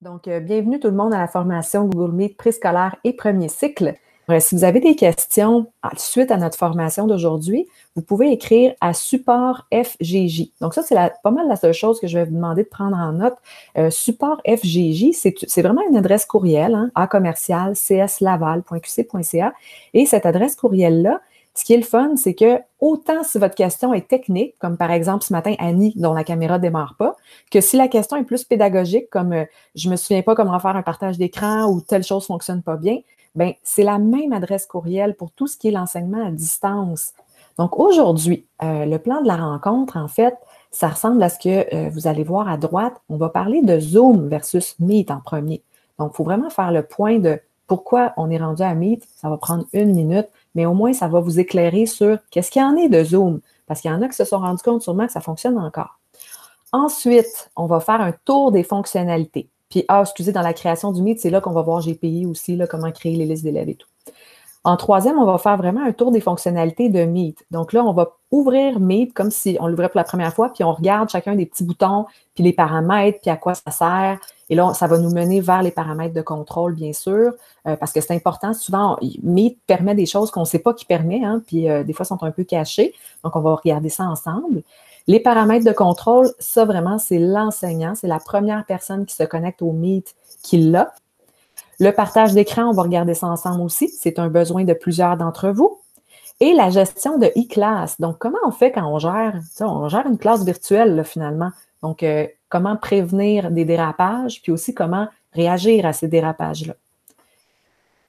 Donc, bienvenue tout le monde à la formation Google Meet préscolaire et premier cycle. Si vous avez des questions suite à notre formation d'aujourd'hui, vous pouvez écrire à support FGJ. Donc, ça, c'est pas mal la seule chose que je vais vous demander de prendre en note. Support FGJ, c'est vraiment une adresse courriel, hein, a-commercial-cslaval.qc.ca. Et cette adresse courriel-là, ce qui est le fun, c'est que autant si votre question est technique, comme par exemple ce matin Annie, dont la caméra ne démarre pas, que si la question est plus pédagogique, comme je ne me souviens pas comment faire un partage d'écran ou telle chose ne fonctionne pas bien, bien, c'est la même adresse courriel pour tout ce qui est l'enseignement à distance. Donc aujourd'hui, le plan de la rencontre, en fait, ça ressemble à ce que vous allez voir à droite. On va parler de Zoom versus Meet en premier. Donc, il faut vraiment faire le point de pourquoi on est rendu à Meet. Ça va prendre 1 minute, mais au moins, ça va vous éclairer sur qu'est-ce qu'il y en est de Zoom. Parce qu'il y en a qui se sont rendus compte sûrement que ça fonctionne encore. Ensuite, on va faire un tour des fonctionnalités. Puis, excusez, dans la création du Meet, c'est là qu'on va voir GPI aussi, là, comment créer les listes d'élèves et tout. En troisième, on va faire vraiment un tour des fonctionnalités de Meet. Donc là, on va ouvrir Meet comme si on l'ouvrait pour la première fois, puis on regarde chacun des petits boutons, puis les paramètres, puis à quoi ça sert. Et là, ça va nous mener vers les paramètres de contrôle, bien sûr, parce que c'est important. Souvent, Meet permet des choses qu'on ne sait pas qu'il permet, hein, puis des fois, sont un peu cachées. Donc, on va regarder ça ensemble. Les paramètres de contrôle, ça vraiment, c'est l'enseignant. C'est la première personne qui se connecte au Meet qui l'a. Le partage d'écran, on va regarder ça ensemble aussi. C'est un besoin de plusieurs d'entre vous. Et la gestion de e-class. Donc, comment on fait quand on gère une classe virtuelle, là, finalement? Donc, comment prévenir des dérapages, puis aussi comment réagir à ces dérapages-là.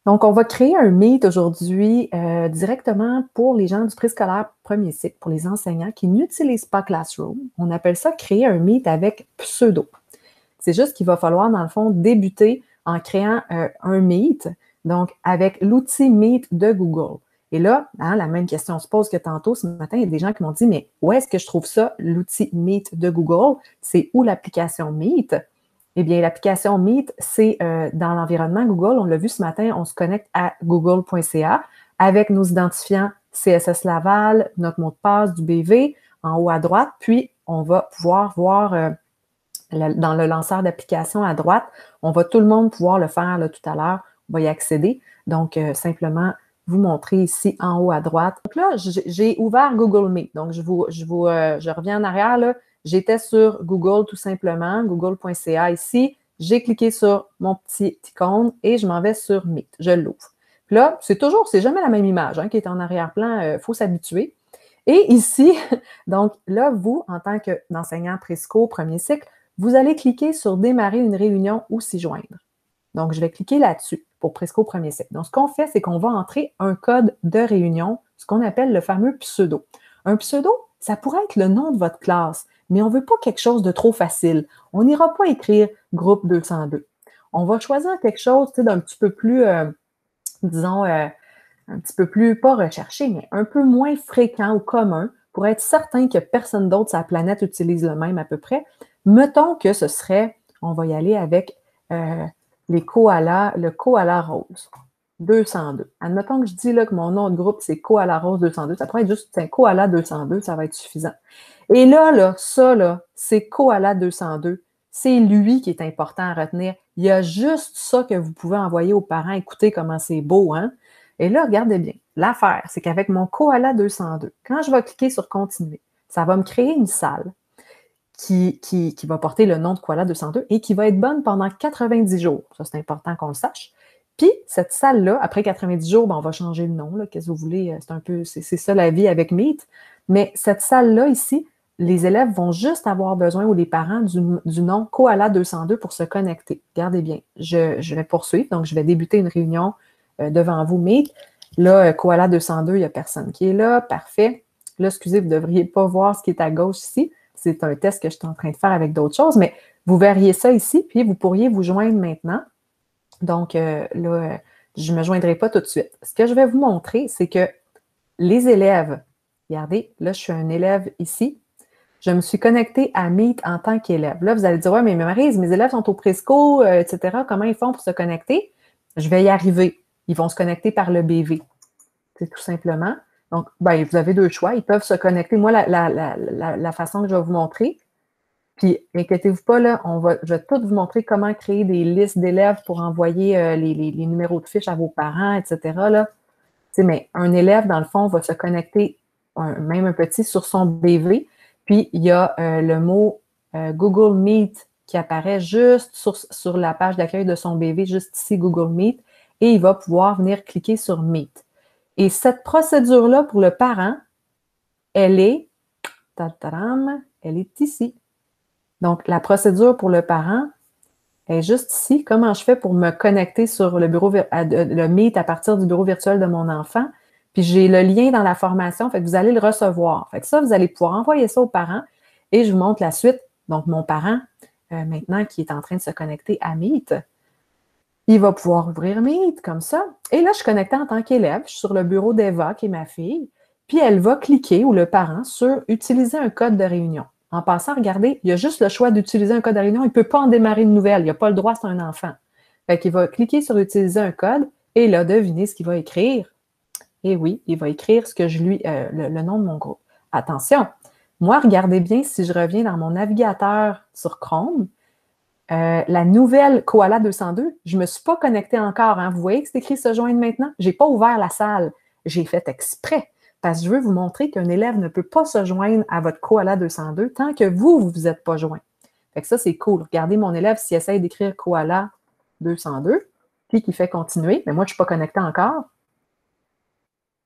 Donc, on va créer un Meet aujourd'hui directement pour les gens du préscolaire premier cycle, pour les enseignants qui n'utilisent pas Classroom. On appelle ça créer un Meet avec pseudo. C'est juste qu'il va falloir, dans le fond, débuter en créant un Meet, donc avec l'outil Meet de Google. Et là, hein, la même question se pose que tantôt. Ce matin, il y a des gens qui m'ont dit, mais où est-ce que je trouve ça, l'outil Meet de Google? C'est où l'application Meet? Eh bien, l'application Meet, c'est dans l'environnement Google. On l'a vu ce matin, on se connecte à google.ca avec nos identifiants CSS Laval, notre mot de passe du BV en haut à droite. Puis, on va pouvoir voir dans le lanceur d'application à droite, on va tout le monde pouvoir le faire là, tout à l'heure. On va y accéder. Donc, simplement vous montrer ici en haut à droite. Donc là, j'ai ouvert Google Meet. Donc, je reviens en arrière. Là. J'étais sur Google tout simplement, google.ca ici. J'ai cliqué sur mon petit icône et je m'en vais sur Meet. Je l'ouvre. Puis là, c'est jamais la même image hein, qui est en arrière-plan. Faut s'habituer. Et ici, donc là, vous, en tant qu'enseignant présco premier cycle, vous allez cliquer sur « Démarrer une réunion » ou « S'y joindre ». Donc, je vais cliquer là-dessus pour Presco premier cycle. Donc, ce qu'on fait, c'est qu'on va entrer un code de réunion, ce qu'on appelle le fameux pseudo. Un pseudo, ça pourrait être le nom de votre classe, mais on ne veut pas quelque chose de trop facile. On n'ira pas écrire « Groupe 202 ». On va choisir quelque chose d'un petit peu plus, disons, un petit peu plus, pas recherché, mais un peu moins fréquent ou commun pour être certain que personne d'autre sur la planète utilise le même à peu près. Mettons que ce serait, on va y aller avec les koalas, le koala rose 202. Admettons que je dis là, que mon nom de groupe, c'est koala rose 202. Ça pourrait être juste un koala 202, ça va être suffisant. Et là, c'est koala 202. C'est lui qui est important à retenir. Il y a juste ça que vous pouvez envoyer aux parents. Écoutez comment c'est beau, hein? Et là, regardez bien. L'affaire, c'est qu'avec mon koala 202, quand je vais cliquer sur continuer, ça va me créer une salle qui va porter le nom de Koala 202 et qui va être bonne pendant 90 jours. Ça, c'est important qu'on le sache. Puis, cette salle-là, après 90 jours, ben, on va changer le nom. Qu'est-ce que vous voulez? C'est ça la vie avec Meet. Mais cette salle-là, ici, les élèves vont juste avoir besoin, ou les parents, du nom Koala 202 pour se connecter. Regardez bien. Je vais poursuivre. Donc, je vais débuter une réunion devant vous, Meet. Là, Koala 202, il n'y a personne qui est là. Parfait. Là, excusez, vous ne devriez pas voir ce qui est à gauche ici. C'est un test que je suis en train de faire avec d'autres choses, mais vous verriez ça ici, puis vous pourriez vous joindre maintenant. Donc, là, je ne me joindrai pas tout de suite. Ce que je vais vous montrer, c'est que les élèves, regardez, là, je suis un élève ici. Je me suis connectée à Meet en tant qu'élève. Là, vous allez dire, ouais, mais Maryse, mes élèves sont au présco, etc. Comment ils font pour se connecter? Je vais y arriver. Ils vont se connecter par le BV. C'est tout simplement. Donc, ben, vous avez deux choix. Ils peuvent se connecter. Moi, la façon que je vais vous montrer, Puis, inquiétez-vous pas, là, je vais tout vous montrer comment créer des listes d'élèves pour envoyer les numéros de fiches à vos parents, etc. Là. Mais un élève, dans le fond, va se connecter, même un petit, sur son BV. Puis, il y a le mot Google Meet qui apparaît juste sur la page d'accueil de son BV, juste ici, Google Meet, et il va pouvoir venir cliquer sur Meet. Et cette procédure-là, pour le parent, elle est ici. Donc, la procédure pour le parent est juste ici. Comment je fais pour me connecter sur le Meet à partir du bureau virtuel de mon enfant? Puis, j'ai le lien dans la formation, fait que vous allez le recevoir. Fait que ça, vous allez pouvoir envoyer ça aux parents et je vous montre la suite. Donc, mon parent, maintenant, qui est en train de se connecter à Meet, il va pouvoir ouvrir Meet comme ça. Et là, je suis connectée en tant qu'élève. Je suis sur le bureau d'Eva, qui est ma fille. Puis, elle va cliquer, ou le parent, sur « Utiliser un code de réunion ». En passant, regardez, il y a juste le choix d'utiliser un code de réunion. Il ne peut pas en démarrer une nouvelle. Il n'a pas le droit, c'est un enfant. Fait qu'il va cliquer sur « Utiliser un code » et là, devinez ce qu'il va écrire. Et oui, il va écrire ce que le nom de mon groupe. Attention, moi, regardez bien si je reviens dans mon navigateur sur Chrome, la nouvelle Koala 202, je ne me suis pas connectée encore. Hein. Vous voyez que c'est écrit « Se joindre maintenant ». Je n'ai pas ouvert la salle. J'ai fait exprès parce que je veux vous montrer qu'un élève ne peut pas se joindre à votre Koala 202 tant que vous vous êtes pas joint. Fait que ça, c'est cool. Regardez mon élève s'il essaye d'écrire Koala 202, puis qu'il fait continuer. Mais moi, je ne suis pas connectée encore.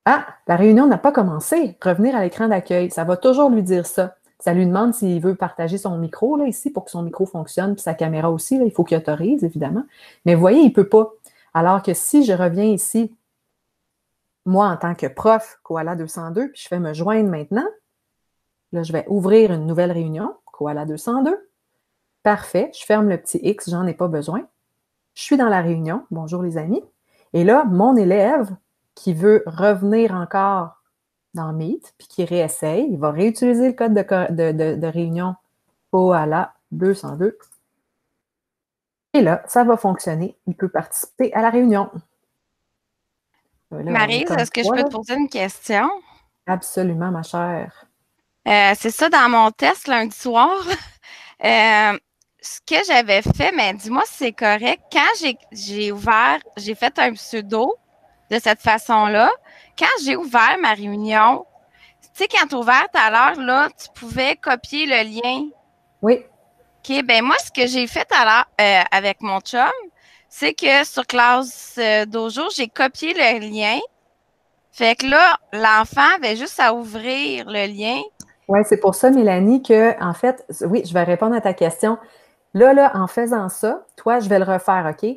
Ah, la réunion n'a pas commencé. Revenir à l'écran d'accueil. Ça va toujours lui dire ça. Ça lui demande s'il veut partager son micro, là, ici, pour que son micro fonctionne, puis sa caméra aussi, là, il faut qu'il autorise, évidemment. Mais vous voyez, il ne peut pas. Alors que si je reviens ici, moi, en tant que prof, Koala 202, puis je fais me joindre maintenant, là, je vais ouvrir une nouvelle réunion, Koala 202. Parfait, je ferme le petit X, j'en ai pas besoin. Je suis dans la réunion, bonjour les amis. Et là, mon élève qui veut revenir encore dans Meet, puis qui réessaye, il va réutiliser le code de réunion Koala 202. Et là, ça va fonctionner. Il peut participer à la réunion. Là, Maryse, est-ce que je peux te poser une question? Absolument, ma chère. C'est ça, dans mon test lundi soir, ce que j'avais fait, mais dis-moi si c'est correct, quand j'ai fait un pseudo de cette façon-là, quand j'ai ouvert ma réunion, tu sais, quand tu as ouvert tout à l'heure, là, tu pouvais copier le lien. Oui. OK, ben moi, ce que j'ai fait avec mon chum, c'est que sur Classe Dojo, j'ai copié le lien. Fait que là, l'enfant avait juste à ouvrir le lien. Oui, c'est pour ça, Mélanie, que, en fait, oui, je vais répondre à ta question. Là, en faisant ça, toi, je vais le refaire, OK?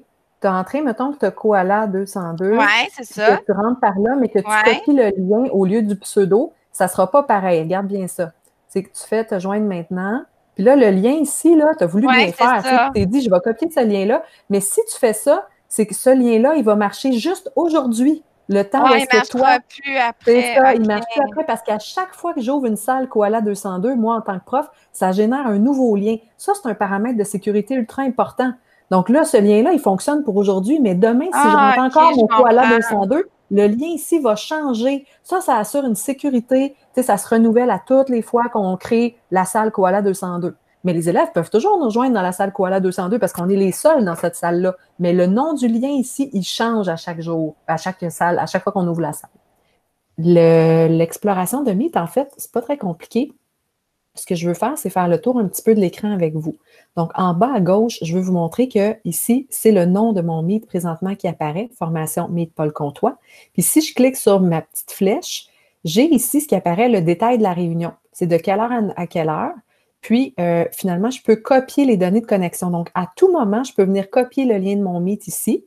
Tu as entré, mettons que tu as Koala 202. Oui, c'est ça. Que tu rentres par là, mais que tu copies le lien au lieu du pseudo, ça ne sera pas pareil. Regarde bien ça. C'est que tu fais te joindre maintenant. Puis là, le lien ici, là, tu as voulu bien faire. Tu t'es dit, je vais copier ce lien-là. Mais si tu fais ça, c'est que ce lien-là, il va marcher juste aujourd'hui. Le temps où est-ce que toi. Plus après. C'est ça, il ne marche plus après parce qu'à chaque fois que j'ouvre une salle Koala 202, moi, en tant que prof, ça génère un nouveau lien. Ça, c'est un paramètre de sécurité ultra important. Donc là, ce lien-là, il fonctionne pour aujourd'hui, mais demain, si je rentre encore mon Koala 202, le lien ici va changer. Ça assure une sécurité. Tu sais, ça se renouvelle à toutes les fois qu'on crée la salle Koala 202. Mais les élèves peuvent toujours nous rejoindre dans la salle Koala 202 parce qu'on est les seuls dans cette salle-là. Mais le nom du lien ici, il change à chaque jour, à chaque salle, à chaque fois qu'on ouvre la salle. L'exploration de Meet, en fait, c'est pas très compliqué. Ce que je veux faire, c'est faire le tour un petit peu de l'écran avec vous. Donc, en bas à gauche, je veux vous montrer que ici, c'est le nom de mon Meet présentement qui apparaît, Formation Meet Paul Comtois. Puis si je clique sur ma petite flèche, j'ai ici ce qui apparaît, le détail de la réunion. C'est de quelle heure à quelle heure. Puis, finalement, je peux copier les données de connexion. Donc, à tout moment, je peux venir copier le lien de mon Meet ici.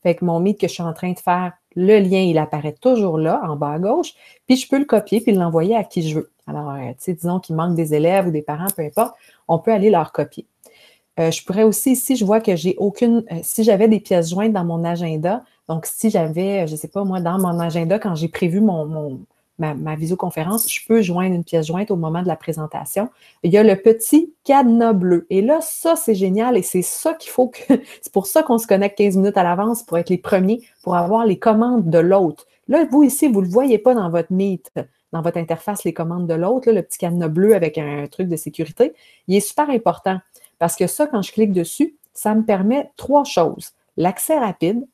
Fait que mon Meet que je suis en train de faire, le lien, il apparaît toujours là, en bas à gauche. Puis, je peux le copier puis l'envoyer à qui je veux. Alors, tu sais, disons qu'il manque des élèves ou des parents, peu importe, on peut aller leur copier. Je pourrais aussi, ici, je vois que j'ai aucune... si j'avais des pièces jointes dans mon agenda, donc si j'avais, je ne sais pas, moi, dans mon agenda, quand j'ai prévu ma visioconférence, je peux joindre une pièce jointe au moment de la présentation. Il y a le petit cadenas bleu. Et là, ça, c'est génial et c'est ça qu'il faut que... C'est pour ça qu'on se connecte 15 minutes à l'avance pour être les premiers, pour avoir les commandes de l'autre. Là, vous, ici, vous ne le voyez pas dans votre Meet. dans votre interface les commandes de l'autre, le petit cadenas bleu avec un truc de sécurité, il est super important parce que ça, quand je clique dessus, ça me permet 3 choses. L'accès rapide,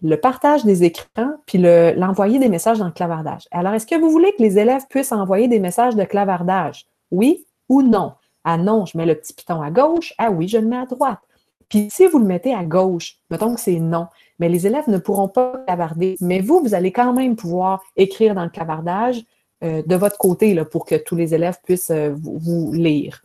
le partage des écrans, puis l'envoyer des messages dans le clavardage. Alors, est-ce que vous voulez que les élèves puissent envoyer des messages de clavardage? Oui ou non? Ah non, je mets le petit piton à gauche. Ah oui, je le mets à droite. Puis si vous le mettez à gauche, mettons que c'est non, mais les élèves ne pourront pas clavarder. Mais vous allez quand même pouvoir écrire dans le clavardage de votre côté là, pour que tous les élèves puissent vous lire.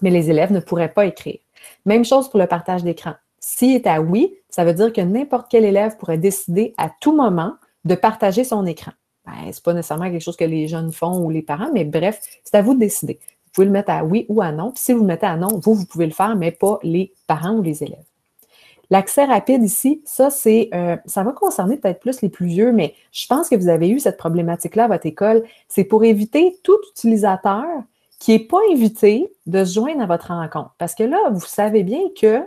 Mais les élèves ne pourraient pas écrire. Même chose pour le partage d'écran. S'il est à oui, ça veut dire que n'importe quel élève pourrait décider à tout moment de partager son écran. Ben, ce n'est pas nécessairement quelque chose que les jeunes font ou les parents, mais bref, c'est à vous de décider. Vous pouvez le mettre à oui ou à non. Puis si vous le mettez à non, vous pouvez le faire, mais pas les parents ou les élèves. L'accès rapide ici, ça va concerner peut-être plus les plus vieux, mais je pense que vous avez eu cette problématique-là à votre école. C'est pour éviter tout utilisateur qui n'est pas invité de se joindre à votre rencontre. Parce que là, vous savez bien que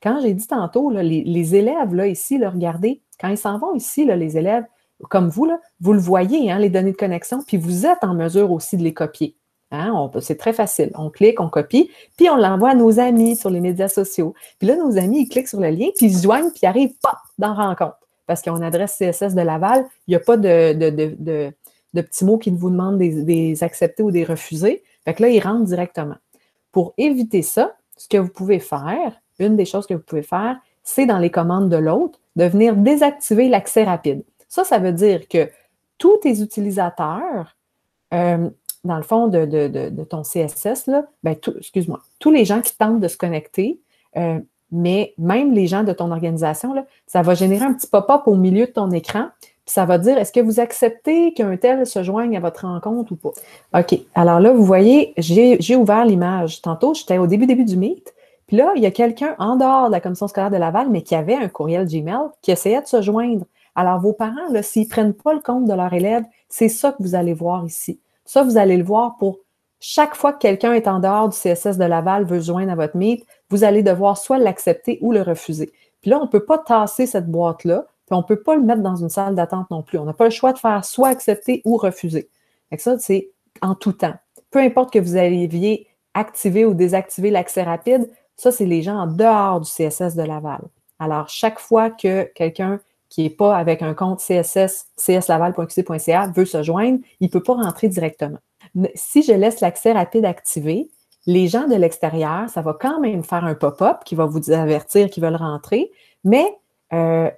quand j'ai dit tantôt, là, les élèves, là, ici, là, regardez, quand ils s'en vont ici, là, les élèves, comme vous, là, vous le voyez, hein, les données de connexion, puis vous êtes en mesure aussi de les copier. Hein, c'est très facile. On clique, on copie, puis on l'envoie à nos amis sur les médias sociaux. Puis là, nos amis, ils cliquent sur le lien, puis ils se joignent, puis ils arrivent, pop, dans Rencontre. Parce qu'ils ont une adresse CSS de Laval, il n'y a pas de petits mots qui vous demandent des accepter ou des refuser. Fait que là, ils rentrent directement. Pour éviter ça, ce que vous pouvez faire, une des choses que vous pouvez faire, c'est dans les commandes de l'autre, de venir désactiver l'accès rapide. Ça veut dire que tous tes utilisateurs, dans le fond de ton CSS, là, tous les gens qui tentent de se connecter, mais même les gens de ton organisation, là, ça va générer un petit pop-up au milieu de ton écran, puis ça va dire, est-ce que vous acceptez qu'un tel se joigne à votre rencontre ou pas? OK. Alors là, vous voyez, j'ai ouvert l'image. Tantôt, j'étais au début du Meet, puis là, il y a quelqu'un en dehors de la commission scolaire de Laval, mais qui avait un courriel Gmail, qui essayait de se joindre. Alors, vos parents, là, s'ils ne prennent pas le compte de leur élève, c'est ça que vous allez voir ici. Ça, vous allez le voir pour chaque fois que quelqu'un est en dehors du CSS de Laval, veut se joindre à votre Meet, vous allez devoir soit l'accepter ou le refuser. Puis là, on ne peut pas tasser cette boîte-là, puis on ne peut pas le mettre dans une salle d'attente non plus. On n'a pas le choix de faire soit accepter ou refuser. Donc ça, c'est en tout temps. Peu importe que vous ayez activé ou désactivé l'accès rapide, ça, c'est les gens en dehors du CSS de Laval. Alors, chaque fois que quelqu'un qui n'est pas avec un compte CSS, cslaval.qc.ca, veut se joindre, il ne peut pas rentrer directement. Si je laisse l'accès rapide activé, les gens de l'extérieur, ça va quand même faire un pop-up qui va vous avertir qu'ils veulent rentrer, mais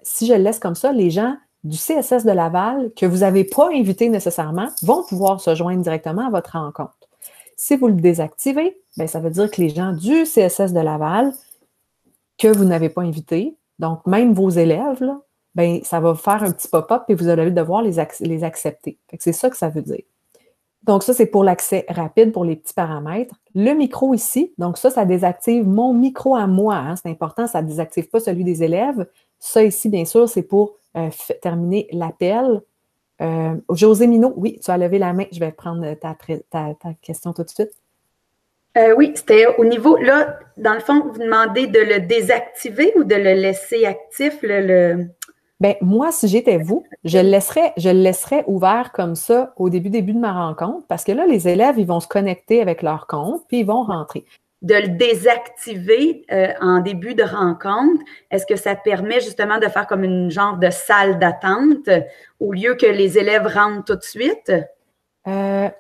si je le laisse comme ça, les gens du CSS de Laval, que vous n'avez pas invité nécessairement, vont pouvoir se joindre directement à votre rencontre. Si vous le désactivez, bien, ça veut dire que les gens du CSS de Laval, que vous n'avez pas invité, donc même vos élèves, là, bien, ça va faire un petit pop-up et vous allez devoir les accepter. C'est ça que ça veut dire. Donc, ça, c'est pour l'accès rapide pour les petits paramètres. Le micro ici, donc ça désactive mon micro à moi. Hein, c'est important, ça ne désactive pas celui des élèves. Ça ici, bien sûr, c'est pour terminer l'appel. José Minot, oui, tu as levé la main. Je vais prendre ta question tout de suite. Oui, c'était au niveau, là, dans le fond, vous demandez de le désactiver ou de le laisser actif, Bien, moi, si j'étais vous, je le laisserais ouvert comme ça au début de ma rencontre parce que là, les élèves, ils vont se connecter avec leur compte puis ils vont rentrer. De le désactiver en début de rencontre, est-ce que ça permet justement de faire comme une genre de salle d'attente au lieu que les élèves rentrent tout de suite?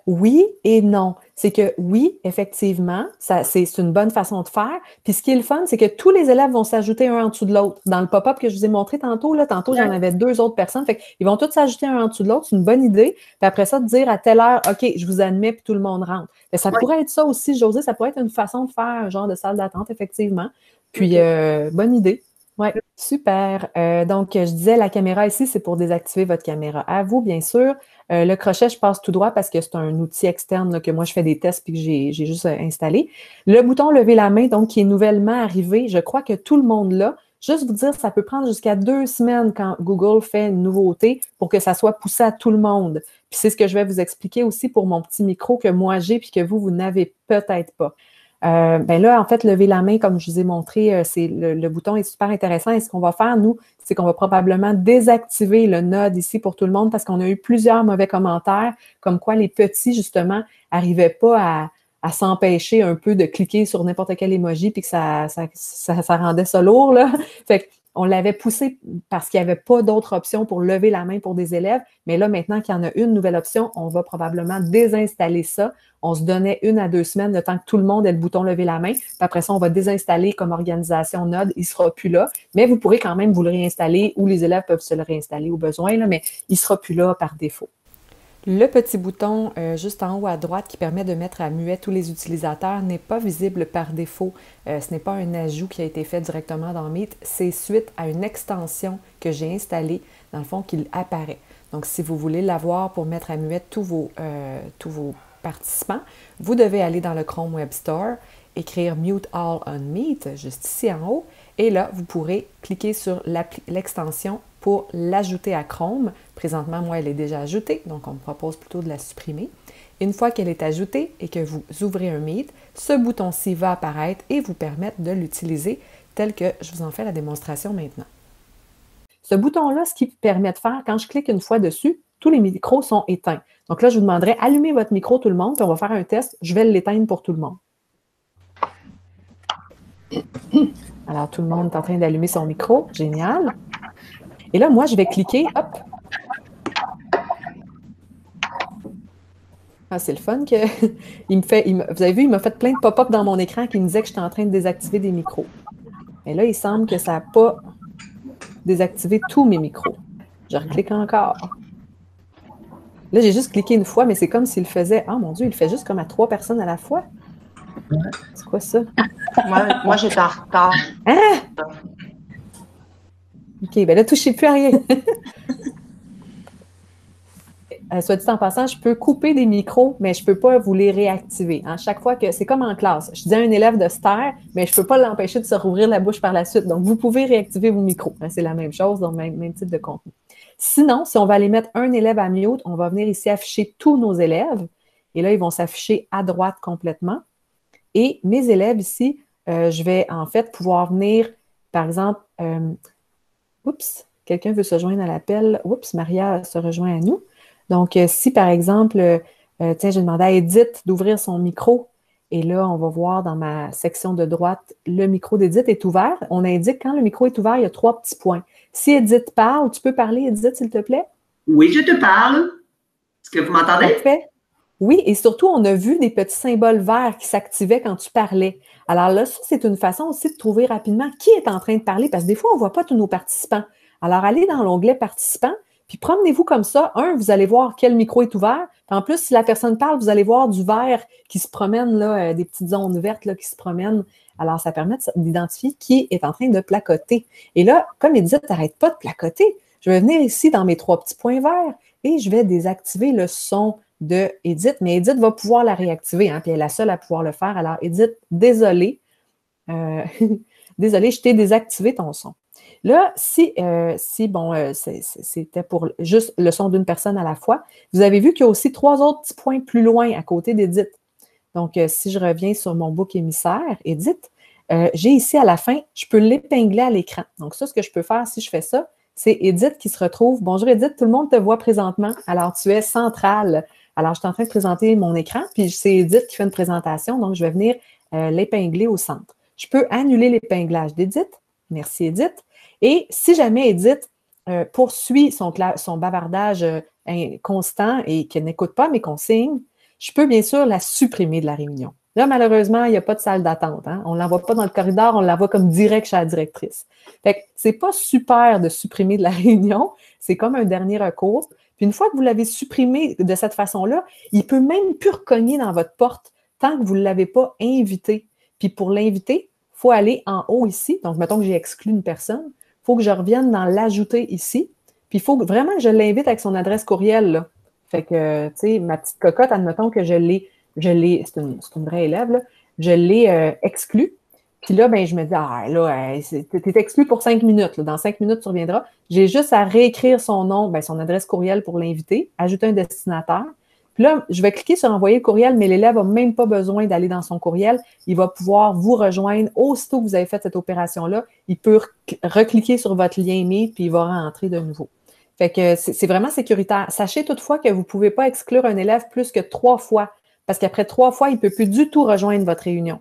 Oui et non. C'est que oui, effectivement, c'est une bonne façon de faire. Puis ce qui est le fun, c'est que tous les élèves vont s'ajouter un en dessous de l'autre. Dans le pop-up que je vous ai montré tantôt, j'en avais 2 autres personnes. Fait qu'ils vont tous s'ajouter un en dessous de l'autre. C'est une bonne idée. Puis après ça, de dire à telle heure, OK, je vous admets, puis tout le monde rentre. Mais ça pourrait être ça aussi, José, ça pourrait être une façon de faire un genre de salle d'attente, effectivement. Puis, bonne idée. Oui, super. Donc, je disais, la caméra ici, c'est pour désactiver votre caméra. À vous, bien sûr. Le crochet, je passe tout droit parce que c'est un outil externe là, que moi, je fais des tests puis que j'ai juste installé. Le bouton lever la main, donc, qui est nouvellement arrivé, je crois que tout le monde l'a. Juste vous dire, ça peut prendre jusqu'à 2 semaines quand Google fait une nouveauté pour que ça soit poussé à tout le monde. Puis c'est ce que je vais vous expliquer aussi pour mon petit micro que moi j'ai puis que vous n'avez peut-être pas. Ben là, en fait, lever la main, comme je vous ai montré, le bouton est super intéressant. Et ce qu'on va faire, nous, c'est qu'on va probablement désactiver le node ici pour tout le monde parce qu'on a eu plusieurs mauvais commentaires, comme quoi les petits, justement, n'arrivaient pas à s'empêcher un peu de cliquer sur n'importe quel emoji puis que ça rendait ça lourd, là. Fait qu'on l'avait poussé parce qu'il n'y avait pas d'autre option pour lever la main pour des élèves. Mais là, maintenant qu'il y en a une nouvelle option, on va probablement désinstaller ça. On se donnait 1 à 2 semaines le temps que tout le monde ait le bouton lever la main. Puis après ça, on va désinstaller comme organisation Node. Il ne sera plus là. Mais vous pourrez quand même vous le réinstaller ou les élèves peuvent se le réinstaller au besoin, là, mais il ne sera plus là par défaut. Le petit bouton juste en haut à droite qui permet de mettre à muet tous les utilisateurs n'est pas visible par défaut. Ce n'est pas un ajout qui a été fait directement dans Meet, c'est suite à une extension que j'ai installée, dans le fond, qu'il apparaît. Donc, si vous voulez l'avoir pour mettre à muet tous vos participants, vous devez aller dans le Chrome Web Store, écrire Mute All on Meet, juste ici en haut, et là, vous pourrez cliquer sur l'extension pour l'ajouter à Chrome. Présentement, moi, elle est déjà ajoutée, donc on me propose plutôt de la supprimer. Une fois qu'elle est ajoutée et que vous ouvrez un Meet, ce bouton-ci va apparaître et vous permettre de l'utiliser tel que je vous en fais la démonstration maintenant. Ce bouton-là, ce qu'il permet de faire, quand je clique une fois dessus, tous les micros sont éteints. Donc là, je vous demanderai, allumez votre micro tout le monde, puis on va faire un test. Je vais l'éteindre pour tout le monde. Alors, tout le monde est en train d'allumer son micro. Génial. Et là, moi, je vais cliquer, hop. Ah, c'est le fun que vous avez vu, il m'a fait plein de pop-up dans mon écran qui me disait que j'étais en train de désactiver des micros. Et là, il semble que ça n'a pas désactivé tous mes micros. Je reclique encore. Là, j'ai juste cliqué une fois, mais c'est comme s'il faisait... Ah, mon Dieu, il le fait juste comme à 3 personnes à la fois. C'est quoi ça? Moi j'étais en retard. Ah! OK, bien là, touchez plus à rien. Soit dit en passant, je peux couper des micros, mais je ne peux pas vous les réactiver. À chaque fois que c'est comme en classe. Je dis à un élève de se taire, mais je ne peux pas l'empêcher de se rouvrir la bouche par la suite. Donc, vous pouvez réactiver vos micros. C'est la même chose, donc même type de contenu. Sinon, si on va aller mettre un élève à mute, on va venir ici afficher tous nos élèves. Et là, ils vont s'afficher à droite complètement. Et mes élèves ici, je vais en fait pouvoir venir, par exemple, oups, quelqu'un veut se joindre à l'appel. Oups, Maria se rejoint à nous. Donc, si par exemple, tiens, j'ai demandé à Edith d'ouvrir son micro, et là, on va voir dans ma section de droite, le micro d'Edith est ouvert. On indique quand le micro est ouvert, il y a 3 petits points. Si Edith parle, tu peux parler, Edith, s'il te plaît? Oui, je te parle. Est-ce que vous m'entendez? Parfait. Oui, et surtout, on a vu des petits symboles verts qui s'activaient quand tu parlais. Alors là, ça, c'est une façon aussi de trouver rapidement qui est en train de parler, parce que des fois, on ne voit pas tous nos participants. Alors, allez dans l'onglet participants, puis promenez-vous comme ça. Vous allez voir quel micro est ouvert. Puis en plus, si la personne parle, vous allez voir du vert qui se promène, là, des petites zones vertes là, qui se promènent. Alors, ça permet d'identifier qui est en train de placoter. Et là, comme Edith n'arrête pas de placoter, je vais venir ici dans mes 3 petits points verts et je vais désactiver le son de Edith, mais Edith va pouvoir la réactiver, hein, puis elle est la seule à pouvoir le faire. Alors, Edith, désolée. Désolée, je t'ai désactivé ton son. Là, si c'était pour juste le son d'une personne à la fois, vous avez vu qu'il y a aussi 3 autres petits points plus loin à côté d'Edith. Donc, si je reviens sur mon bouc émissaire, Edith, j'ai ici à la fin, je peux l'épingler à l'écran. Donc, ça, ce que je peux faire si je fais ça, c'est Edith qui se retrouve. Bonjour Edith, tout le monde te voit présentement. Alors, tu es centrale. Alors, je suis en train de présenter mon écran, puis c'est Edith qui fait une présentation, donc je vais venir l'épingler au centre. Je peux annuler l'épinglage d'Edith. Merci Edith. Et si jamais Edith poursuit son bavardage constant et qu'elle n'écoute pas mes consignes, je peux bien sûr la supprimer de la réunion. Là, malheureusement, il n'y a pas de salle d'attente. Hein? On ne l'envoie pas dans le corridor, on l'envoie comme direct chez la directrice. Fait que c'est pas super de supprimer de la réunion, c'est comme un dernier recours. Puis une fois que vous l'avez supprimé de cette façon-là, il ne peut même plus recogner dans votre porte tant que vous ne l'avez pas invité. Puis pour l'inviter, il faut aller en haut ici. Donc, mettons que j'ai exclu une personne. Il faut que je revienne dans l'ajouter ici. Puis il faut vraiment que je l'invite avec son adresse courriel, là. Fait que, tu sais, ma petite cocotte, admettons que c'est une vraie élève, là, je l'ai exclue. Puis là, ben, je me dis, t'es exclu pour 5 minutes. Là. Dans 5 minutes, tu reviendras. J'ai juste à réécrire son nom, ben, son adresse courriel pour l'inviter, ajouter un destinataire. Puis là, je vais cliquer sur envoyer le courriel, mais l'élève n'a même pas besoin d'aller dans son courriel. Il va pouvoir vous rejoindre aussitôt que vous avez fait cette opération-là. Il peut recliquer sur votre lien Meet, puis il va rentrer de nouveau. Fait que c'est vraiment sécuritaire. Sachez toutefois que vous ne pouvez pas exclure un élève plus que 3 fois, parce qu'après 3 fois, il ne peut plus du tout rejoindre votre réunion.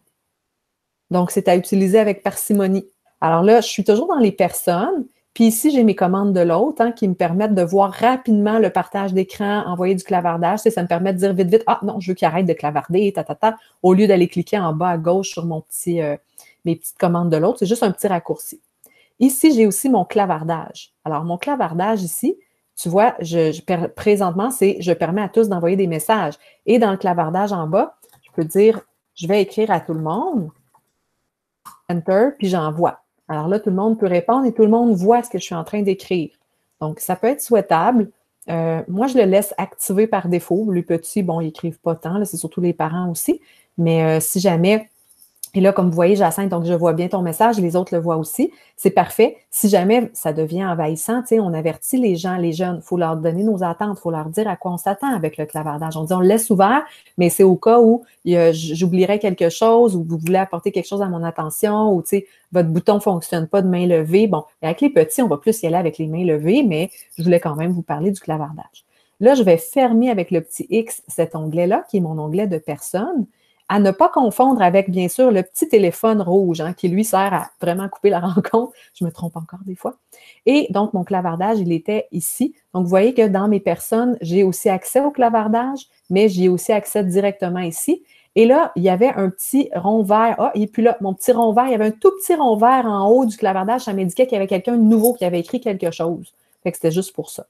Donc, c'est à utiliser avec parcimonie. Alors là, je suis toujours dans les personnes. Puis ici, j'ai mes commandes de l'autre qui me permettent de voir rapidement le partage d'écran, envoyer du clavardage. Ça me permet de dire vite, vite, ah non, je veux qu'il arrête de clavarder, au lieu d'aller cliquer en bas à gauche sur mes petites commandes de l'autre. C'est juste un petit raccourci. Ici, j'ai aussi mon clavardage. Alors, mon clavardage ici, tu vois, présentement, je permets à tous d'envoyer des messages. Et dans le clavardage en bas, je peux dire, je vais écrire à tout le monde, Enter, puis j'envoie. Alors là, tout le monde peut répondre et tout le monde voit ce que je suis en train d'écrire. Donc, ça peut être souhaitable. Moi, je le laisse activer par défaut. Les petits, bon, ils n'écrivent pas tant, c'est surtout les parents aussi. Mais si jamais, et là, comme vous voyez, Jacinthe, donc je vois bien ton message, les autres le voient aussi, c'est parfait. Si jamais ça devient envahissant, on avertit les gens, les jeunes, il faut leur donner nos attentes, il faut leur dire à quoi on s'attend avec le clavardage. On dit, on le laisse ouvert, mais c'est au cas où j'oublierais quelque chose ou vous voulez apporter quelque chose à mon attention ou, votre bouton ne fonctionne pas de main levée. Bon, avec les petits, on va plus y aller avec les mains levées, mais je voulais quand même vous parler du clavardage. Là, je vais fermer avec le petit X cet onglet-là, qui est mon onglet de personne, à ne pas confondre avec, bien sûr, le petit téléphone rouge qui, lui, sert à vraiment couper la rencontre. Je me trompe encore des fois. Et donc, mon clavardage, il était ici. Donc, vous voyez que dans mes personnes, j'ai aussi accès au clavardage, mais j'ai aussi accès directement ici. Et là, il y avait un petit rond vert. Ah, et puis là, mon petit rond vert, il y avait un tout petit rond vert en haut du clavardage. Ça m'indiquait qu'il y avait quelqu'un de nouveau qui avait écrit quelque chose. Fait que c'était juste pour ça.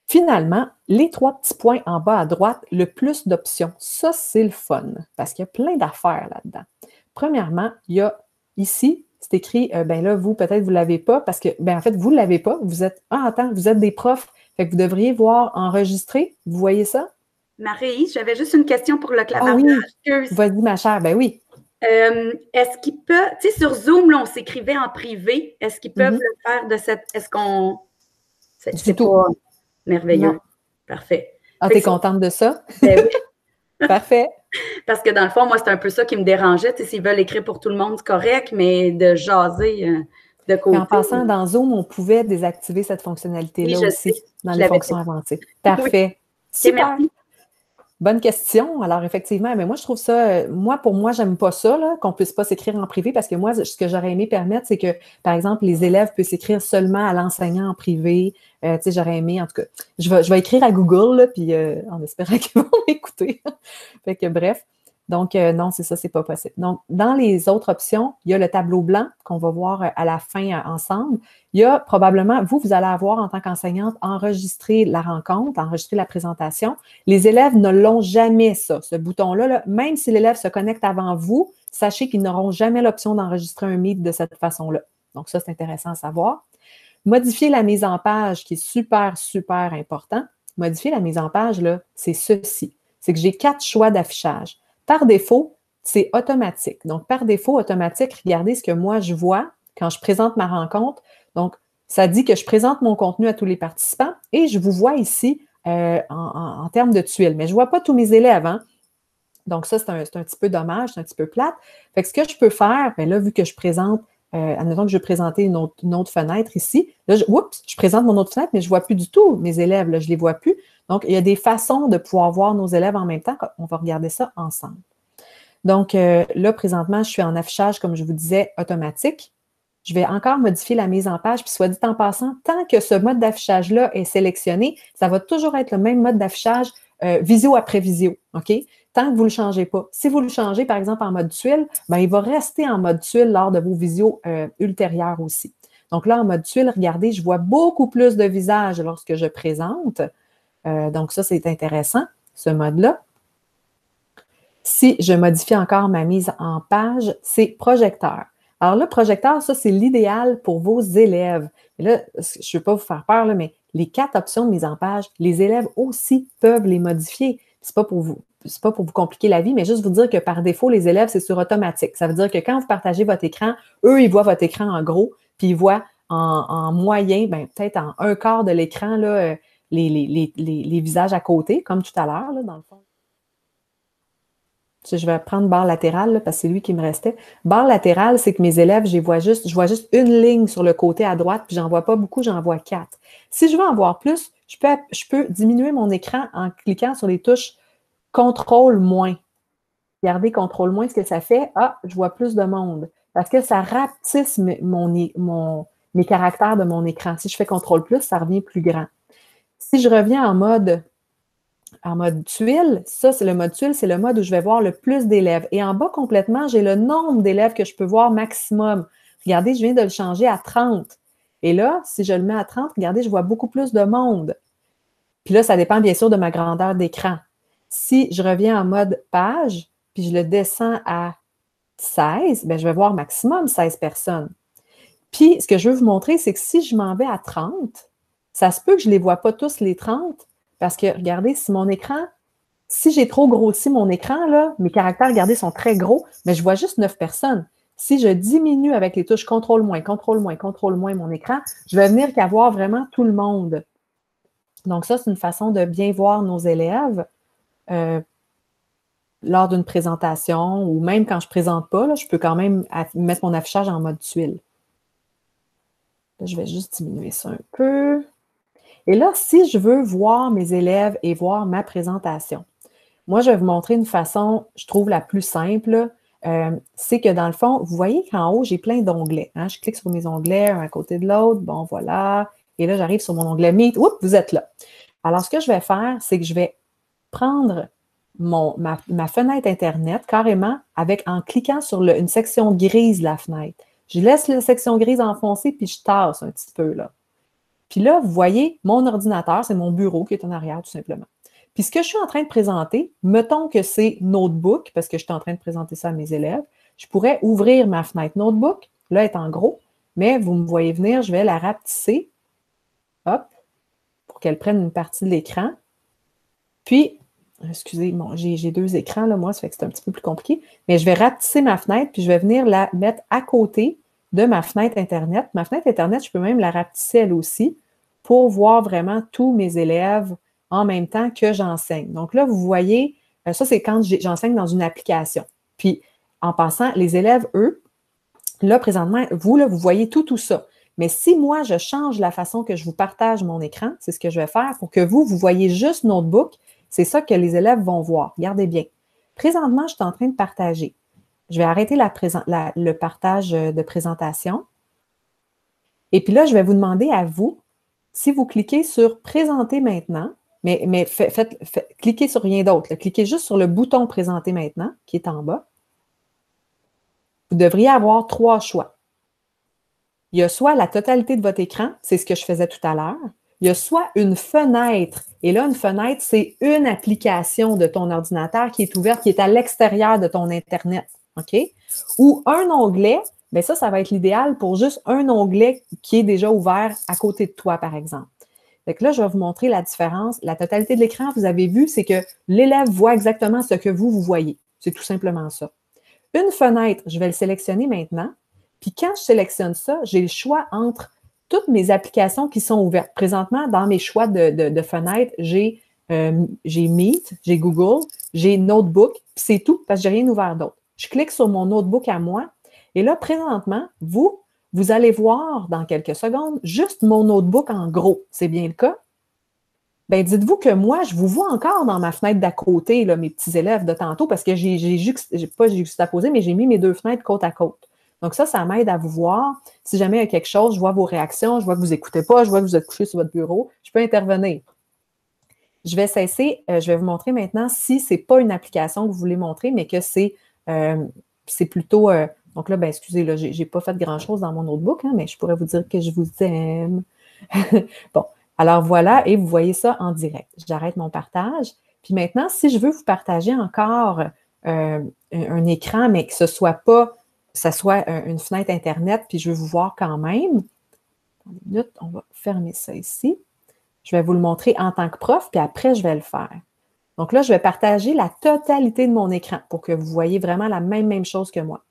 Finalement, les 3 petits points en bas à droite, le plus d'options. Ça, c'est le fun, parce qu'il y a plein d'affaires là-dedans. Premièrement, il y a ici, c'est écrit, ben là, vous, peut-être, vous ne l'avez pas, parce que, ben en fait, vous ne l'avez pas. Vous êtes, attends, vous êtes des profs, fait que vous devriez voir enregistrer. Vous voyez ça? Marie, j'avais juste une question pour le clavardage. Oui. Vas-y, ma chère, ben oui. Est-ce qu'ils peuvent, tu sais, sur Zoom, là, on s'écrivait en privé. Est-ce qu'ils peuvent le faire de cette, est-ce qu'on, c'est pas merveilleux. Non. Parfait. Ah, t'es contente de ça? Ben oui. Parfait. Parce que dans le fond, moi, c'est un peu ça qui me dérangeait. Tu sais, s'ils veulent écrire pour tout le monde, c'est correct, mais de jaser de côté. Et en passant dans Zoom, on pouvait désactiver cette fonctionnalité-là aussi dans les fonctions avancées. Parfait. Oui. Super. Merci. Bonne question. Alors, effectivement, mais moi, je trouve ça, pour moi, j'aime pas ça, qu'on ne puisse pas s'écrire en privé parce que moi, ce que j'aurais aimé permettre, c'est que, par exemple, les élèves puissent écrire seulement à l'enseignant en privé. Tu sais, j'aurais aimé, en tout cas, je vais écrire à Google, là, puis en espérant qu'ils vont m'écouter. Fait que, bref. Donc, non, c'est ça, c'est pas possible. Donc, dans les autres options, il y a le tableau blanc qu'on va voir à la fin ensemble. Il y a probablement, vous allez avoir en tant qu'enseignante enregistré la rencontre, enregistré la présentation. Les élèves ne l'ont jamais, ça, ce bouton-là. Là. Même si l'élève se connecte avant vous, sachez qu'ils n'auront jamais l'option d'enregistrer un Meet de cette façon-là. Donc, ça, c'est intéressant à savoir. Modifier la mise en page, qui est super, super important. Modifier la mise en page, là, c'est ceci. C'est que j'ai 4 choix d'affichage. Par défaut, c'est automatique. Donc, par défaut, automatique, regardez ce que moi, je vois quand je présente ma rencontre. Donc, ça dit que je présente mon contenu à tous les participants et je vous vois ici en termes de tuiles. Mais je ne vois pas tous mes élèves. Donc, ça, c'est un petit peu dommage, c'est un petit peu plate. Fait que ce que je peux faire, bien là, vu que je présente, admettons que je vais présenter une autre fenêtre ici, là, je présente mon autre fenêtre, mais je ne vois plus du tout mes élèves, là, je ne les vois plus. Donc, il y a des façons de pouvoir voir nos élèves en même temps. On va regarder ça ensemble. Donc, là, présentement, je suis en affichage, comme je vous disais, automatique. Je vais encore modifier la mise en page. Puis, soit dit en passant, tant que ce mode d'affichage-là est sélectionné, ça va toujours être le même mode d'affichage visio après visio. OK? Tant que vous ne le changez pas. Si vous le changez, par exemple, en mode tuile, bien, il va rester en mode tuile lors de vos visios ultérieures aussi. Donc là, en mode tuile, regardez, je vois beaucoup plus de visages lorsque je présente. Donc, ça, c'est intéressant, ce mode-là. Si je modifie encore ma mise en page, c'est projecteur. Alors là, projecteur, ça, c'est l'idéal pour vos élèves. Et là, je ne veux pas vous faire peur, là, mais les 4 options de mise en page, les élèves aussi peuvent les modifier. Ce n'est pas pour vous compliquer la vie, mais juste vous dire que par défaut, les élèves, c'est sur automatique. Ça veut dire que quand vous partagez votre écran, eux, ils voient votre écran en gros, puis ils voient en moyen, peut-être en 1/4 de l'écran, là, les visages à côté, comme tout à l'heure, dans le fond. Je vais prendre barre latérale, là, parce que c'est lui qui me restait. Barre latérale, c'est que mes élèves, je vois juste une ligne sur le côté à droite, puis j'en vois pas beaucoup, j'en vois 4. Si je veux en voir plus, je peux diminuer mon écran en cliquant sur les touches contrôle moins. Regardez, contrôle moins, ce que ça fait. Ah, je vois plus de monde. Parce que ça rapetisse mes caractères de mon écran. Si je fais contrôle plus, ça revient plus grand. Si je reviens en mode tuile, ça, c'est le mode tuile, c'est le mode où je vais voir le plus d'élèves. Et en bas, complètement, j'ai le nombre d'élèves que je peux voir maximum. Regardez, je viens de le changer à 30. Et là, si je le mets à 30, regardez, je vois beaucoup plus de monde. Puis là, ça dépend bien sûr de ma grandeur d'écran. Si je reviens en mode page, puis je le descends à 16, bien, je vais voir maximum 16 personnes. Puis, ce que je veux vous montrer, c'est que si je m'en vais à 30, ça se peut que je ne les vois pas tous les 30, parce que, regardez, si j'ai trop grossi mon écran, là, mes caractères, regardez, sont très gros, mais je vois juste 9 personnes. Si je diminue avec les touches contrôle moins mon écran, je vais venir qu'à voir vraiment tout le monde. Donc, ça, c'est une façon de bien voir nos élèves lors d'une présentation ou même quand je ne présente pas, là, je peux quand même mettre mon affichage en mode tuile. Là, je vais juste diminuer ça un peu. Et là, si je veux voir mes élèves et voir ma présentation, moi, je vais vous montrer une façon, je trouve, la plus simple. C'est que dans le fond, vous voyez qu'en haut, j'ai plein d'onglets. Hein? Je clique sur mes onglets, un à côté de l'autre. Bon, voilà. Et là, j'arrive sur mon onglet Meet. Oups, vous êtes là. Alors, ce que je vais faire, c'est que je vais prendre ma fenêtre Internet carrément en cliquant sur une section grise de la fenêtre. Je laisse la section grise enfoncée, puis je tasse un petit peu, là. Puis là, vous voyez, mon ordinateur, c'est mon bureau qui est en arrière, tout simplement. Puis ce que je suis en train de présenter, mettons que c'est Notebook, parce que je suis en train de présenter ça à mes élèves, je pourrais ouvrir ma fenêtre Notebook, là, elle est en gros, mais vous me voyez venir, je vais la rapetisser, hop, pour qu'elle prenne une partie de l'écran. Puis, excusez, bon, j'ai 2 écrans, là, moi, ça fait que c'est un petit peu plus compliqué, mais je vais rapetisser ma fenêtre, puis je vais venir la mettre à côté de ma fenêtre Internet. Ma fenêtre Internet, je peux même la rapetisser elle aussi pour voir vraiment tous mes élèves en même temps que j'enseigne. Donc là, vous voyez, ça, c'est quand j'enseigne dans une application. Puis, en passant, les élèves, eux, là, présentement, vous voyez tout ça. Mais si moi, je change la façon que je vous partage mon écran, c'est ce que je vais faire pour que vous voyez juste Notebook, c'est ça que les élèves vont voir. Regardez bien. Présentement, je suis en train de partager. Je vais arrêter le partage de présentation. Et puis là, je vais vous demander à vous, si vous cliquez sur « Présenter maintenant », mais cliquez sur rien d'autre. Cliquez juste sur le bouton « Présenter maintenant » qui est en bas. Vous devriez avoir 3 choix. Il y a soit la totalité de votre écran, c'est ce que je faisais tout à l'heure. Il y a soit une fenêtre. Et là, une fenêtre, c'est une application de ton ordinateur qui est ouverte, qui est à l'extérieur de ton Internet. OK? Ou un onglet, bien ça va être l'idéal pour juste un onglet qui est déjà ouvert à côté de toi, par exemple. Donc là, je vais vous montrer la différence. La totalité de l'écran, vous avez vu, c'est que l'élève voit exactement ce que vous voyez. C'est tout simplement ça. Une fenêtre, je vais le sélectionner maintenant. Puis quand je sélectionne ça, j'ai le choix entre toutes mes applications qui sont ouvertes. Présentement, dans mes choix de fenêtres, j'ai Meet, j'ai Google, j'ai Notebook, puis c'est tout parce que je n'ai rien ouvert d'autre. Je clique sur mon Notebook à moi et là, présentement, vous allez voir dans quelques secondes juste mon Notebook en gros. C'est bien le cas? Bien, dites-vous que moi, je vous vois encore dans ma fenêtre d'à côté, là, mes petits élèves de tantôt, parce que j'ai pas juxtaposé, mais j'ai mis mes 2 fenêtres côte à côte. Donc ça m'aide à vous voir. Si jamais il y a quelque chose, je vois vos réactions, je vois que vous n'écoutez pas, je vois que vous êtes couché sur votre bureau, je peux intervenir. Je vais cesser, je vais vous montrer maintenant si ce n'est pas une application que vous voulez montrer, mais que c'est plutôt... donc là, bien, excusez, là, je n'ai pas fait grand-chose dans mon notebook, hein, mais je pourrais vous dire que je vous aime. Bon, alors voilà, et vous voyez ça en direct. J'arrête mon partage. Puis maintenant, si je veux vous partager encore un écran, mais que ce soit une fenêtre Internet, puis je veux vous voir quand même. Attendez une minute, on va fermer ça ici. Je vais vous le montrer en tant que prof, puis après, je vais le faire. Donc là, je vais partager la totalité de mon écran pour que vous voyez vraiment la même chose que moi.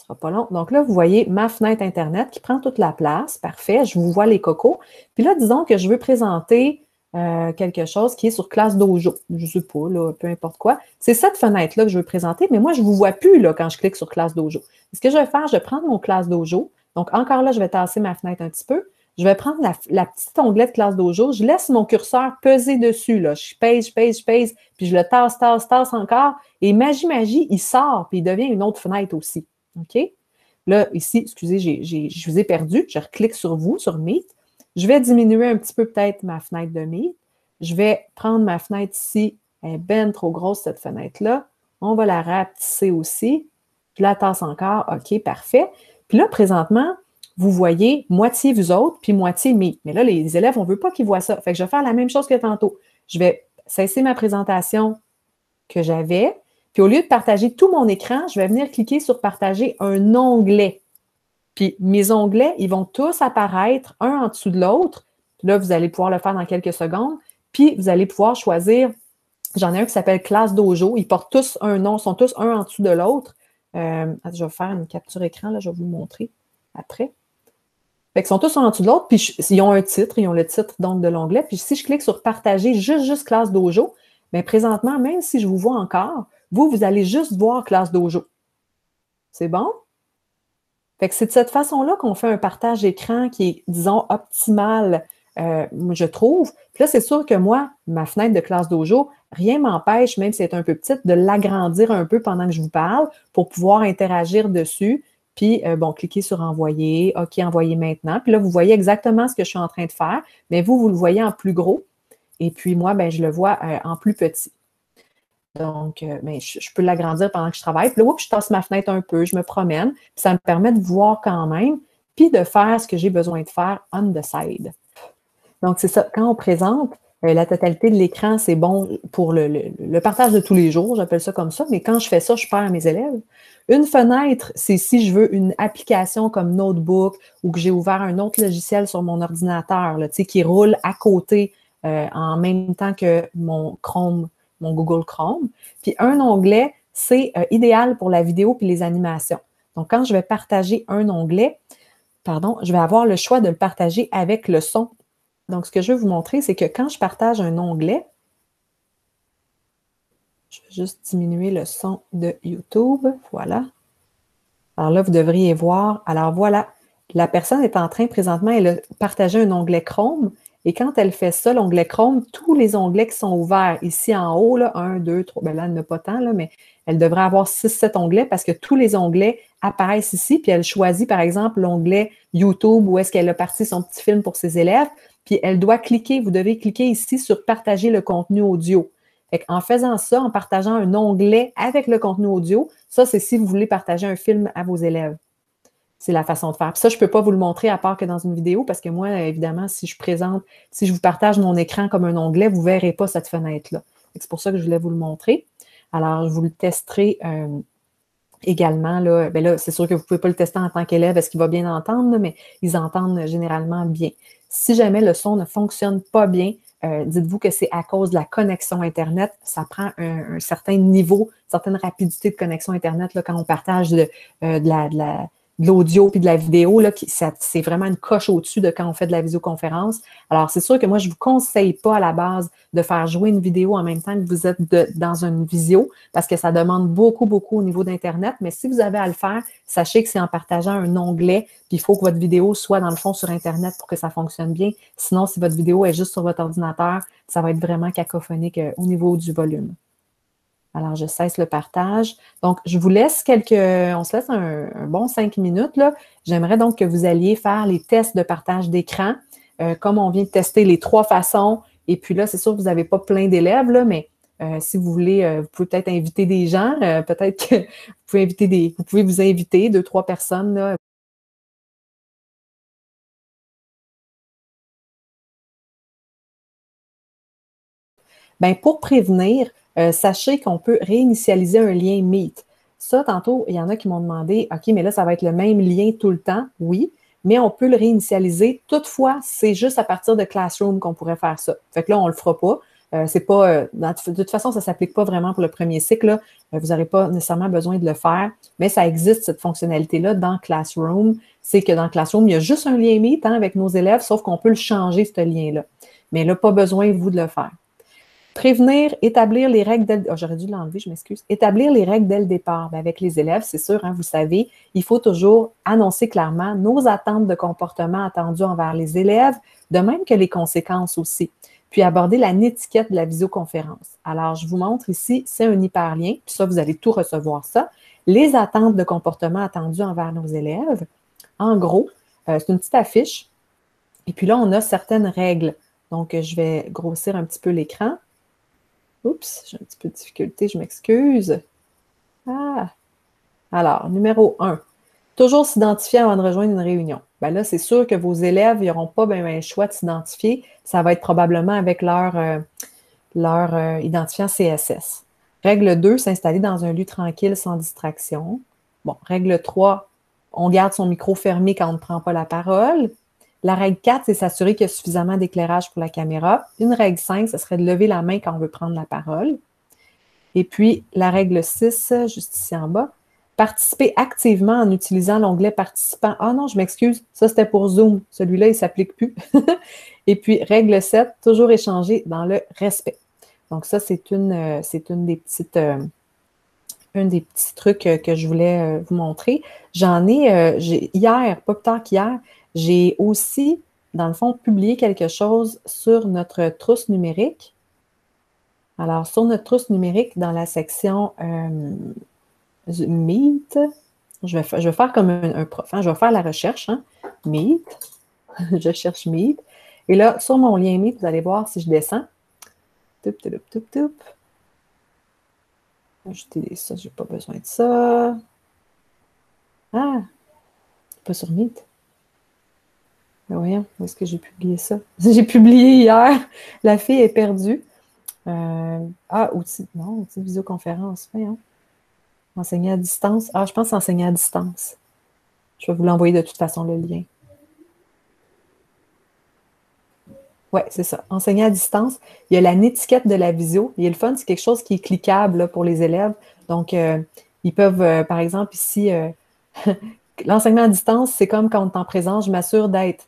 Ce sera pas long. Donc là, vous voyez ma fenêtre Internet qui prend toute la place. Parfait. Je vous vois les cocos. Puis là, disons que je veux présenter quelque chose qui est sur Classe Dojo. Je ne sais pas, là, peu importe quoi. C'est cette fenêtre-là que je veux présenter, mais moi, je ne vous vois plus là, quand je clique sur Classe Dojo. Ce que je vais faire, je vais prendre mon Classe Dojo. Donc, encore là, je vais tasser ma fenêtre un petit peu. Je vais prendre la petite onglet de Classe Dojo. Je laisse mon curseur peser dessus. Là. Je pèse, puis je le tasse encore. Et magie, il sort, puis il devient une autre fenêtre aussi. OK? Là, ici, excusez, je vous ai perdu. Je reclique sur vous, sur Meet. Je vais diminuer un petit peu peut-être ma fenêtre de Meet. Je vais prendre ma fenêtre ici. Elle est ben trop grosse, cette fenêtre-là. On va la rapetisser aussi. Je la tasse encore. OK, parfait. Puis là, présentement, vous voyez moitié vous autres, puis moitié Meet. Mais là, les élèves, on ne veut pas qu'ils voient ça. Fait que je vais faire la même chose que tantôt. Je vais cesser ma présentation que j'avais. Puis au lieu de partager tout mon écran, je vais venir cliquer sur « Partager un onglet ». Puis mes onglets, ils vont tous apparaître un en dessous de l'autre. Là, vous allez pouvoir le faire dans quelques secondes. Puis vous allez pouvoir choisir, j'en ai un qui s'appelle Classe Dojo. Ils portent tous un nom, sont tous un en dessous de l'autre. Je vais faire une capture écran, là, je vais vous le montrer après. Fait qu'ils sont tous un en dessous de l'autre, puis ils ont un titre, ils ont le titre donc de l'onglet. Puis si je clique sur « Partager » juste Classe Dojo, bien présentement, même si je vous vois encore, vous allez juste voir Classe Dojo. C'est bon? Fait que c'est de cette façon-là qu'on fait un partage d'écran qui est, disons, optimal, je trouve. Puis là, c'est sûr que moi, ma fenêtre de Classe Dojo, rien ne m'empêche, même si elle est un peu petite, de l'agrandir un peu pendant que je vous parle pour pouvoir interagir dessus. Puis, bon, cliquez sur « Envoyer », OK, « Envoyer maintenant ». Puis là, vous voyez exactement ce que je suis en train de faire, mais vous le voyez en plus gros. Et puis, moi, ben, je le vois en plus petit. Donc, ben, je peux l'agrandir pendant que je travaille. Puis là, je tasse ma fenêtre un peu, je me promène. Puis ça me permet de voir quand même, puis de faire ce que j'ai besoin de faire on the side. Donc, c'est ça. Quand on présente, la totalité de l'écran, c'est bon pour le partage de tous les jours, j'appelle ça comme ça. Mais quand je fais ça, je perds mes élèves. Une fenêtre, c'est si je veux une application comme Notebook ou que j'ai ouvert un autre logiciel sur mon ordinateur là, qui roule à côté en même temps que mon Chrome, mon Google Chrome. Puis un onglet, c'est idéal pour la vidéo puis les animations. Donc, quand je vais partager un onglet, je vais avoir le choix de le partager avec le son. Donc, ce que je veux vous montrer, c'est que quand je partage un onglet, je vais juste diminuer le son de YouTube. Voilà. Alors là, vous devriez voir. Alors voilà, la personne est en train présentement, elle a partagé un onglet Chrome. Et quand elle fait ça, l'onglet Chrome, tous les onglets qui sont ouverts ici en haut, là, 1, 2, 3, bien là, elle n'a pas tant, là, mais elle devrait avoir 6, 7 onglets parce que tous les onglets apparaissent ici. Puis elle choisit, par exemple, l'onglet YouTube où est-ce qu'elle a parti son petit film pour ses élèves. Puis elle doit cliquer, vous devez cliquer ici sur « Partager le contenu audio ». En faisant ça, en partageant un onglet avec le contenu audio, ça, c'est si vous voulez partager un film à vos élèves. C'est la façon de faire. Puis ça, je ne peux pas vous le montrer à part que dans une vidéo parce que moi, évidemment, si je vous partage mon écran comme un onglet, vous ne verrez pas cette fenêtre-là. C'est pour ça que je voulais vous le montrer. Alors, je vous le testerai également. Là, bien là, c'est sûr que vous ne pouvez pas le tester en tant qu'élève parce qu'il va bien entendre, là, mais ils entendent généralement bien. Si jamais le son ne fonctionne pas bien, dites-vous que c'est à cause de la connexion Internet. Ça prend un certain niveau, une certaine rapidité de connexion Internet là, quand on partage de l'audio puis de la vidéo. Là, c'est vraiment une coche au-dessus de quand on fait de la visioconférence. Alors, c'est sûr que moi, je ne vous conseille pas à la base de faire jouer une vidéo en même temps que vous êtes dans une visio parce que ça demande beaucoup, beaucoup au niveau d'Internet. Mais si vous avez à le faire, sachez que c'est en partageant un onglet puis il faut que votre vidéo soit dans le fond sur Internet pour que ça fonctionne bien. Sinon, si votre vidéo est juste sur votre ordinateur, ça va être vraiment cacophonique au niveau du volume. Alors, je cesse le partage. Donc, je vous laisse on se laisse un bon 5 minutes. Là. J'aimerais donc que vous alliez faire les tests de partage d'écran, comme on vient de tester les 3 façons. Et puis là, c'est sûr que vous n'avez pas plein d'élèves, là, mais si vous voulez, vous pouvez peut-être inviter des gens. Peut-être que vous pouvez vous inviter 2, 3 personnes, là. Bien, pour prévenir, sachez qu'on peut réinitialiser un lien Meet. Ça, tantôt, il y en a qui m'ont demandé, OK, mais là, ça va être le même lien tout le temps. Oui, mais on peut le réinitialiser. Toutefois, c'est juste à partir de Classroom qu'on pourrait faire ça. Fait que là, on ne le fera pas. C'est pas, de toute façon, ça ne s'applique pas vraiment pour le premier cycle. Là. Vous n'aurez pas nécessairement besoin de le faire, mais ça existe, cette fonctionnalité-là, dans Classroom. C'est que dans Classroom, il y a juste un lien Meet avec nos élèves, sauf qu'on peut le changer, ce lien-là. Mais là, pas besoin, vous, de le faire. Prévenir, établir les règles dès le... Oh, j'aurais dû l'enlever, je m'excuse. Établir les règles dès le départ. Bien, avec les élèves, c'est sûr, hein, vous savez, il faut toujours annoncer clairement nos attentes de comportement attendues envers les élèves, de même que les conséquences aussi. Puis aborder la netiquette de la visioconférence. Alors, je vous montre ici, c'est un hyperlien, puis ça, vous allez tout recevoir ça. Les attentes de comportement attendues envers nos élèves. En gros, c'est une petite affiche. Et puis là, on a certaines règles. Donc, je vais grossir un petit peu l'écran. Oups, j'ai un petit peu de difficulté, je m'excuse. Ah! Alors, numéro 1. Toujours s'identifier avant de rejoindre une réunion. Bien là, c'est sûr que vos élèves, ils n'auront pas bien le choix de s'identifier. Ça va être probablement avec leur identifiant CSS. Règle 2, s'installer dans un lieu tranquille sans distraction. Bon, règle 3, on garde son micro fermé quand on ne prend pas la parole. La règle 4, c'est s'assurer qu'il y a suffisamment d'éclairage pour la caméra. Une règle 5, ce serait de lever la main quand on veut prendre la parole. Et puis, la règle 6, juste ici en bas, participer activement en utilisant l'onglet participant. Ah non, je m'excuse, ça c'était pour Zoom. Celui-là, il ne s'applique plus. Et puis, règle 7, toujours échanger dans le respect. Donc ça, c'est une des petites... un des petits trucs que je voulais vous montrer. Hier, pas plus tard qu'hier, j'ai aussi, dans le fond, publié quelque chose sur notre trousse numérique. Alors, sur notre trousse numérique, dans la section Meet, je vais faire comme un prof, hein, je vais faire la recherche, hein, Meet, je cherche Meet. Et là, sur mon lien Meet, vous allez voir si je descends. Toup, toup, toup, toup. Ajouter ça, je n'ai pas besoin de ça. Ah, pas sur Meet. Ben voyons, où est-ce que j'ai publié ça? J'ai publié hier. La fille est perdue. Outil de visioconférence. Voyons. Enseigner à distance. Ah, je pense enseigner à distance. Je vais vous l'envoyer de toute façon, le lien. Oui, c'est ça. Enseigner à distance. Il y a la netiquette de la visio. Il y a le fun, c'est quelque chose qui est cliquable là, pour les élèves. Donc, ils peuvent, par exemple, ici, l'enseignement à distance, c'est comme quand on est en présence, je m'assure d'être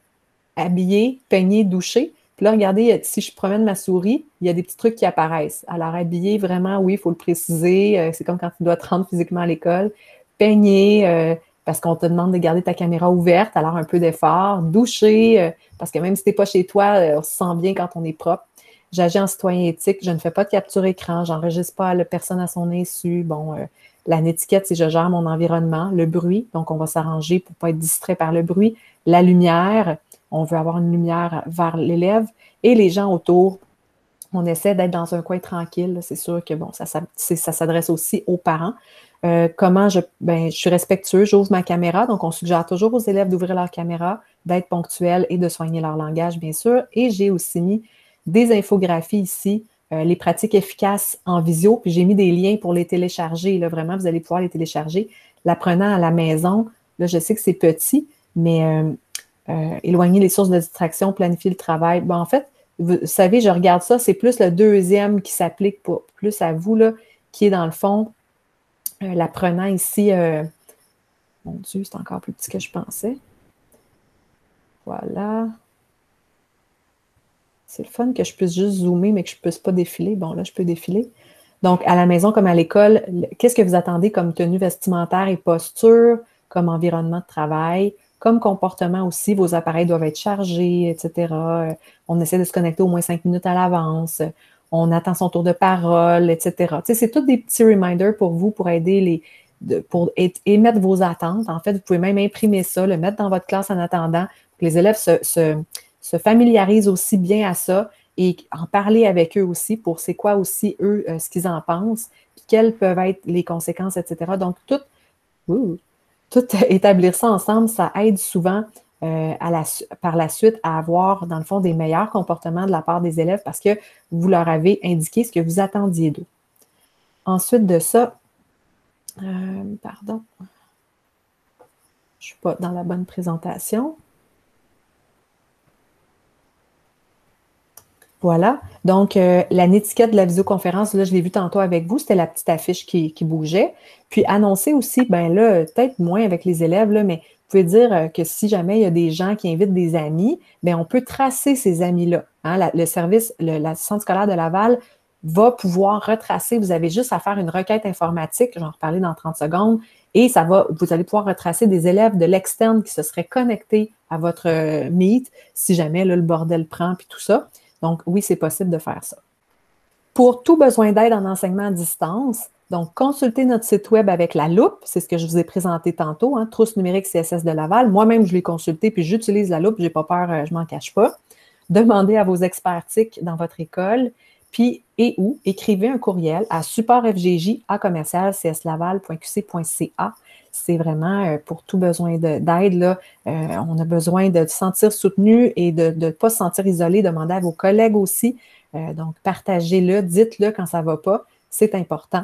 habillé, peigné, douché. Puis là, regardez, si je promène ma souris, il y a des petits trucs qui apparaissent. Alors, habillé, vraiment, oui, il faut le préciser. C'est comme quand tu dois te rendre physiquement à l'école. Peigné, parce qu'on te demande de garder ta caméra ouverte, alors un peu d'effort. Douché, parce que même si tu n'es pas chez toi, on se sent bien quand on est propre. J'agis en citoyen éthique, je ne fais pas de capture écran, j'enregistre pas la personne à son insu. Bon, la netiquette, c'est je gère mon environnement. Le bruit, donc on va s'arranger pour ne pas être distrait par le bruit. La lumière, on veut avoir une lumière vers l'élève. Et les gens autour, on essaie d'être dans un coin tranquille. C'est sûr que bon, ça s'adresse aussi aux parents. Comment je suis respectueux, j'ouvre ma caméra. Donc, on suggère toujours aux élèves d'ouvrir leur caméra, d'être ponctuels et de soigner leur langage, bien sûr. Et j'ai aussi mis des infographies ici, les pratiques efficaces en visio. Puis, j'ai mis des liens pour les télécharger. Là, vraiment, vous allez pouvoir les télécharger. L'apprenant à la maison, là, je sais que c'est petit, mais éloigner les sources de distraction, planifier le travail. Bon, en fait, vous savez, je regarde ça, c'est plus le deuxième qui s'applique plus à vous, là, qui est dans le fond l'apprenant ici. Mon Dieu, c'est encore plus petit que je pensais. Voilà. C'est le fun que je puisse juste zoomer, mais que je ne puisse pas défiler. Bon, là, je peux défiler. Donc, à la maison comme à l'école, qu'est-ce que vous attendez comme tenue vestimentaire et posture, comme environnement de travail, comme comportement aussi, vos appareils doivent être chargés, etc. On essaie de se connecter au moins 5 minutes à l'avance. On attend son tour de parole, etc. Tu sais, c'est tous des petits reminders pour vous, pour aider pour émettre vos attentes. En fait, vous pouvez même imprimer ça, le mettre dans votre classe en attendant, pour que les élèves se familiarisent aussi bien à ça et en parler avec eux aussi pour c'est quoi aussi, eux, ce qu'ils en pensent, puis quelles peuvent être les conséquences, etc. Donc, tout établir ça ensemble, ça aide souvent par la suite à avoir, dans le fond, des meilleurs comportements de la part des élèves parce que vous leur avez indiqué ce que vous attendiez d'eux. Ensuite de ça, pardon, je ne suis pas dans la bonne présentation. Voilà. Donc, la netiquette de la visioconférence, là, je l'ai vu tantôt avec vous, c'était la petite affiche qui bougeait. Puis, annoncer aussi, ben là, peut-être moins avec les élèves, là, mais vous pouvez dire que si jamais il y a des gens qui invitent des amis, bien, on peut tracer ces amis-là. Hein? Le service, la Centre scolaire de Laval va pouvoir retracer. Vous avez juste à faire une requête informatique, j'en reparler dans 30 secondes, et vous allez pouvoir retracer des élèves de l'externe qui se seraient connectés à votre Meet, si jamais là, le bordel prend, puis tout ça. Donc, oui, c'est possible de faire ça. Pour tout besoin d'aide en enseignement à distance, donc, consultez notre site web avec la loupe, c'est ce que je vous ai présenté tantôt, hein, Trousse numérique CSS de Laval. Moi-même, je l'ai consulté, puis j'utilise la loupe, je n'ai pas peur, je ne m'en cache pas. Demandez à vos experts TIC dans votre école, puis ou écrivez un courriel à supportfjj@cslaval.qc.ca. C'est vraiment pour tout besoin d'aide. Là, on a besoin de se sentir soutenu et de ne pas se sentir isolé. Demandez à vos collègues aussi. Donc, partagez-le, dites-le quand ça ne va pas. C'est important,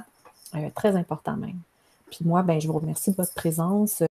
très important même. Puis moi, ben, je vous remercie de votre présence.